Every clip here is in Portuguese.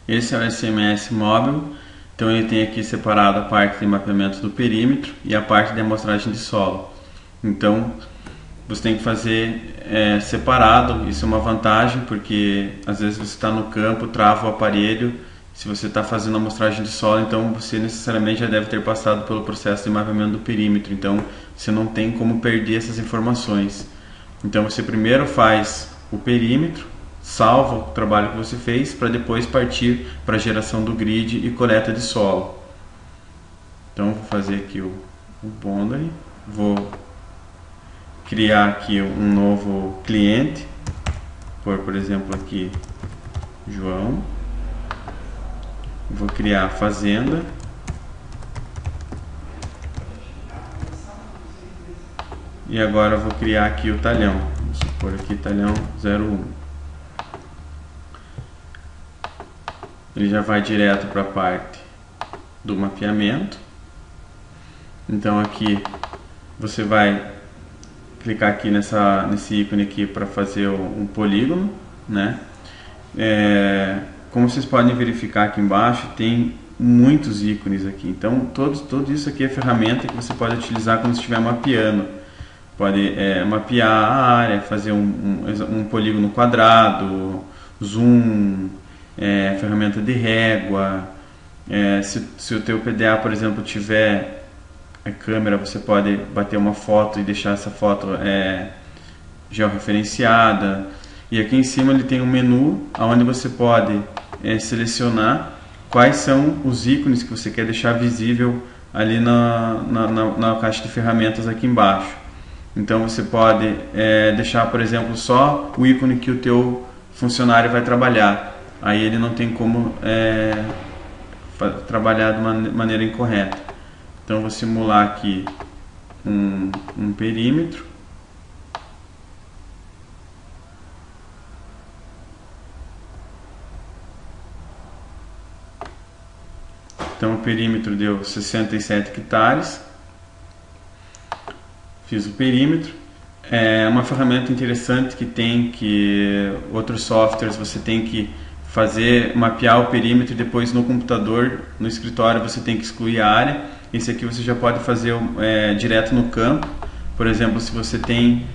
Esse é o SMS móvel, então ele tem aqui separado a parte de mapeamento do perímetro e a parte de amostragem de solo. Então você tem que fazer separado, isso é uma vantagem, porque às vezes você está no campo, trava o aparelho, se você está fazendo amostragem de solo, então você necessariamente já deve ter passado pelo processo de mapeamento do perímetro, então você não tem como perder essas informações. Então você primeiro faz o perímetro, salva o trabalho que você fez, para depois partir para a geração do grid e coleta de solo. Então vou fazer aqui o boundary, vou criar aqui um novo cliente, por exemplo aqui João, vou criar fazenda, e agora vou criar aqui o talhão, vamos supor aqui talhão 01. Ele já vai direto para a parte do mapeamento. Então aqui você vai clicar aqui nesse ícone aqui para fazer um polígono, né? Como vocês podem verificar aqui embaixo, tem muitos ícones aqui. Então tudo isso aqui é ferramenta que você pode utilizar quando estiver mapeando. Pode mapear a área, fazer um polígono quadrado, zoom, ferramenta de régua. Se o teu PDA, por exemplo, tiver câmera, você pode bater uma foto e deixar essa foto georreferenciada. E aqui em cima ele tem um menu onde você pode selecionar quais são os ícones que você quer deixar visível ali na caixa de ferramentas aqui embaixo. Então você pode deixar, por exemplo, só o ícone que o teu funcionário vai trabalhar. Aí ele não tem como trabalhar de maneira incorreta. Então vou simular aqui um perímetro. Então o perímetro deu 67 hectares. Fiz o perímetro. É uma ferramenta interessante que outros softwares você tem que mapear o perímetro e depois no computador, no escritório, você tem que excluir a área. Esse aqui você já pode fazer direto no campo. Por exemplo, se você tem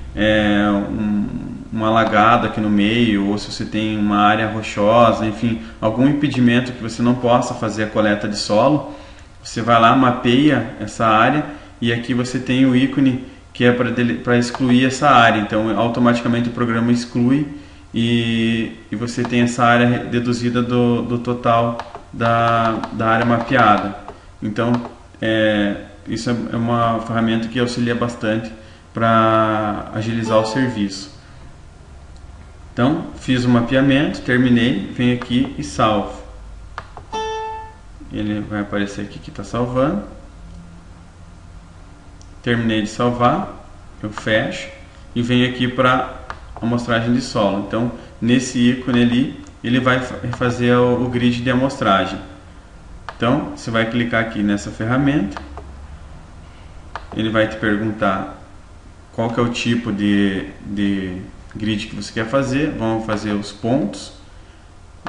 uma alagada aqui no meio, ou se você tem uma área rochosa, enfim, algum impedimento que você não possa fazer a coleta de solo, você vai lá, mapeia essa área, e aqui você tem o ícone que é para excluir essa área. Então automaticamente o programa exclui e você tem essa área deduzida do total da área mapeada. Então isso é uma ferramenta que auxilia bastante para agilizar o serviço. Então fiz o mapeamento, terminei, venho aqui e salvo. Ele vai aparecer aqui que está salvando. Terminei de salvar, eu fecho e venho aqui para amostragem de solo. Então nesse ícone ali ele vai fazer o grid de amostragem. Então você vai clicar aqui nessa ferramenta, ele vai te perguntar qual que é o tipo de grid que você quer fazer. Vamos fazer os pontos,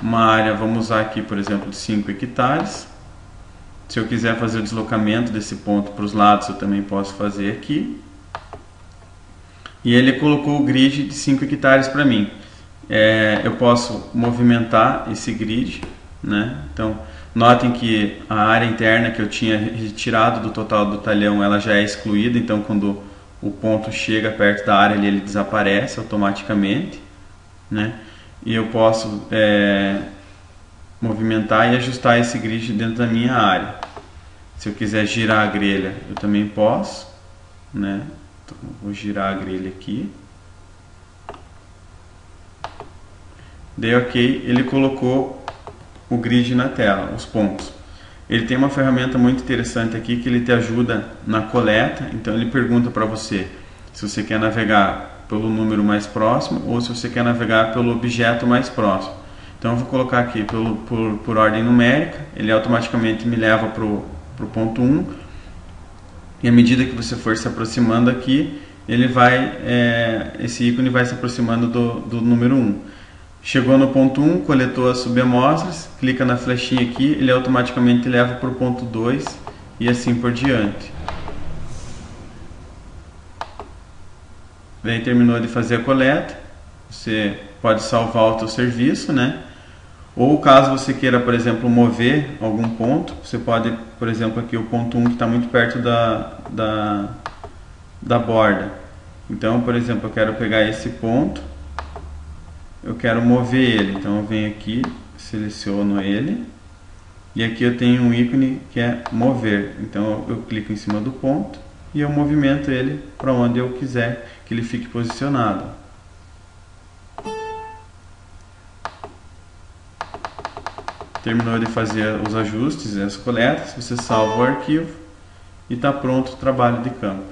uma área, vamos usar aqui por exemplo de 5 hectares. Se eu quiser fazer o deslocamento desse ponto para os lados, eu também posso fazer aqui. E ele colocou o grid de 5 hectares para mim. Eu posso movimentar esse grid, né? Então, notem que a área interna que eu tinha retirado do total do talhão, ela já é excluída. Então, quando o ponto chega perto da área, ele desaparece automaticamente, né? E eu posso movimentar e ajustar esse grid dentro da minha área. Se eu quiser girar a grelha, eu também posso, né? Então, vou girar a grelha aqui. Dei OK, ele colocou o grid na tela, os pontos. Ele tem uma ferramenta muito interessante aqui que ele te ajuda na coleta. Então ele pergunta para você se você quer navegar pelo número mais próximo ou se você quer navegar pelo objeto mais próximo. Então eu vou colocar aqui por ordem numérica, ele automaticamente me leva para o ponto 1, e à medida que você for se aproximando aqui, ele esse ícone vai se aproximando do número 1. Chegou no ponto 1, coletou as subamostras, clica na flechinha aqui, ele automaticamente leva para o ponto 2 e assim por diante. Daí terminou de fazer a coleta, você pode salvar o seu serviço, né? Ou caso você queira, por exemplo, mover algum ponto, você pode, por exemplo, aqui o ponto 1 que está muito perto da borda. Então, por exemplo, eu quero pegar esse ponto, eu quero mover ele. Então eu venho aqui, seleciono ele, e aqui eu tenho um ícone que é mover. Então eu clico em cima do ponto e eu movimento ele para onde eu quiser que ele fique posicionado. Terminou de fazer os ajustes e as coletas, você salva o arquivo e está pronto o trabalho de campo.